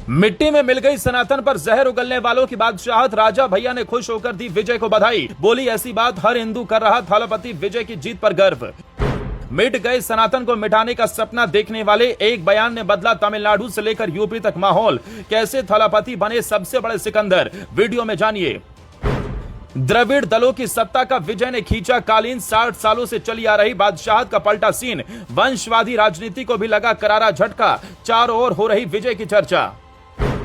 मिट्टी में मिल गई सनातन पर जहर उगलने वालों की बादशाहत, राजा भैया ने खुश होकर दी विजय को बधाई। बोली ऐसी बात हर हिंदू कर रहा, थलपति विजय की जीत पर गर्व। मिट गए सनातन को मिटाने का सपना देखने वाले एक बयान ने बदला तमिलनाडु से लेकर यूपी तक माहौल। कैसे थलपति बने सबसे बड़े सिकंदर, वीडियो में जानिए। द्रविड़ दलों की सत्ता का विजय ने खींचा कालीन, 60 सालों से चली आ रही बादशाहत का पलटा सीन। वंशवादी राजनीति को भी लगा करारा झटका, चारों ओर हो रही विजय की चर्चा।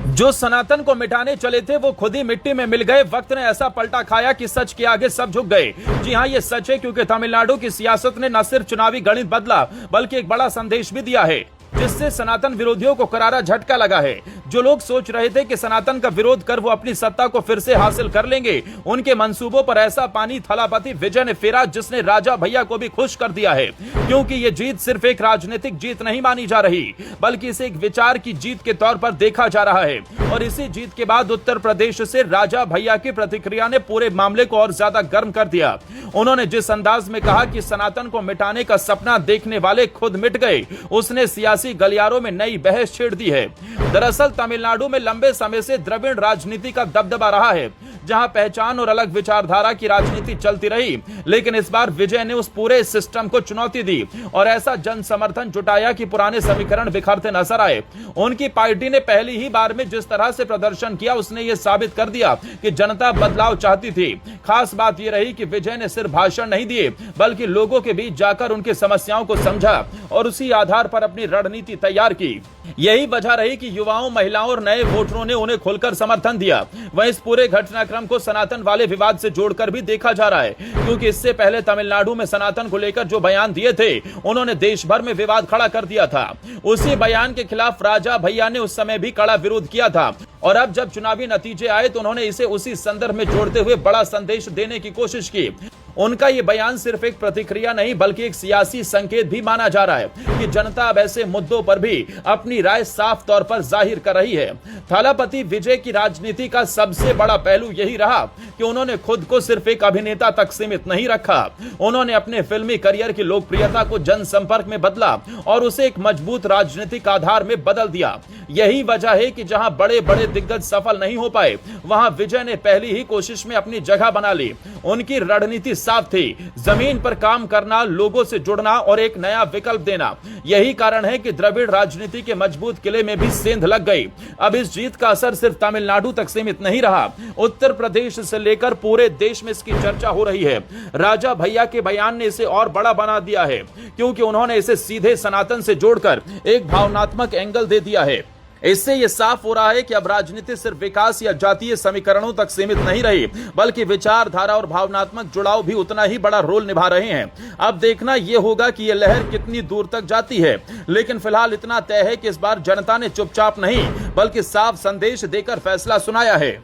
जो सनातन को मिटाने चले थे वो खुद ही मिट्टी में मिल गए। वक्त ने ऐसा पलटा खाया कि सच के आगे सब झुक गए। जी हां, ये सच है, क्योंकि तमिलनाडु की सियासत ने न सिर्फ चुनावी गणित बदला बल्कि एक बड़ा संदेश भी दिया है, जिससे सनातन विरोधियों को करारा झटका लगा है। जो लोग सोच रहे थे कि सनातन का विरोध कर वो अपनी सत्ता को फिर से हासिल कर लेंगे, उनके मंसूबों पर ऐसा पानी थलापति विजय ने फेरा जिसने राजा भैया को भी खुश कर दिया है। क्योंकि ये जीत सिर्फ एक राजनीतिक जीत नहीं मानी जा रही, बल्कि इसे एक विचार की जीत के तौर पर देखा जा रहा है। और इसी जीत के बाद उत्तर प्रदेश से राजा भैया की प्रतिक्रिया ने पूरे मामले को और ज्यादा गर्म कर दिया। उन्होंने जिस अंदाज में कहा कि सनातन को मिटाने का सपना देखने वाले खुद मिट गए, उसने सियासी गलियारों में नई बहस छेड़ दी है। दरअसल तमिलनाडु में लंबे समय से द्रविड़ राजनीति का दबदबा रहा है, जहां पहचान और अलग विचारधारा की राजनीति चलती रही। लेकिन इस बार विजय ने उस पूरे सिस्टम को चुनौती दी और ऐसा जन समर्थन जुटाया कि पुराने समीकरण बिखरते नजर आए। उनकी पार्टी ने पहली ही बार में जिस तरह से प्रदर्शन किया, उसने ये साबित कर दिया कि जनता बदलाव चाहती थी। खास बात यह रही कि विजय ने सिर्फ भाषण नहीं दिए, बल्कि लोगों के बीच जाकर उनकी समस्याओं को समझा और उसी आधार पर अपनी रणनीति तैयार की। यही वजह रही कि युवाओं, महिलाओं और नए वोटरों ने उन्हें खुलकर समर्थन दिया। वहीं इस पूरे घटनाक्रम को सनातन वाले विवाद से जोड़कर भी देखा जा रहा है, क्योंकि इससे पहले तमिलनाडु में सनातन को लेकर जो बयान दिए थे, उन्होंने देश भर में विवाद खड़ा कर दिया था। उसी बयान के खिलाफ राजा भैया ने उस समय भी कड़ा विरोध किया था और अब जब चुनावी नतीजे आए तो उन्होंने इसे उसी संदर्भ में जोड़ते हुए बड़ा संदेश देने की कोशिश की। उनका ये बयान सिर्फ एक प्रतिक्रिया नहीं बल्कि एक सियासी संकेत भी माना जा रहा है कि जनता अब ऐसे मुद्दों पर भी अपनी राय साफ तौर पर जाहिर कर रही है। थलपति विजय की राजनीति का सबसे बड़ा पहलू यही रहा कि उन्होंने खुद को सिर्फ एक अभिनेता तक सीमित नहीं रखा। उन्होंने अपने फिल्मी करियर की लोकप्रियता को जनसंपर्क में बदला और उसे एक मजबूत राजनीतिक आधार में बदल दिया। यही वजह है कि जहां बड़े बड़े दिग्गज सफल नहीं हो पाए, वहां विजय ने पहली ही कोशिश में अपनी जगह बना ली। उनकी रणनीति साफ थी, जमीन पर काम करना, लोगों से जुड़ना और एक नया विकल्प देना। यही कारण है कि द्रविड़ राजनीति के मजबूत किले में भी सेंध लग गई। अब इस जीत का असर सिर्फ तमिलनाडु तक सीमित नहीं रहा, उत्तर प्रदेश से लेकर पूरे देश में इसकी चर्चा हो रही है। राजा भैया के बयान ने इसे और बड़ा बना दिया है, क्योंकि उन्होंने इसे सीधे सनातन से जोड़कर एक भावनात्मक एंगल दे दिया है। इससे यह साफ हो रहा है कि अब राजनीति सिर्फ विकास या जातीय समीकरणों तक सीमित नहीं रही, बल्कि विचारधारा और भावनात्मक जुड़ाव भी उतना ही बड़ा रोल निभा रहे हैं। अब देखना यह होगा कि यह लहर कितनी दूर तक जाती है, लेकिन फिलहाल इतना तय है कि इस बार जनता ने चुपचाप नहीं बल्कि साफ संदेश देकर फैसला सुनाया है।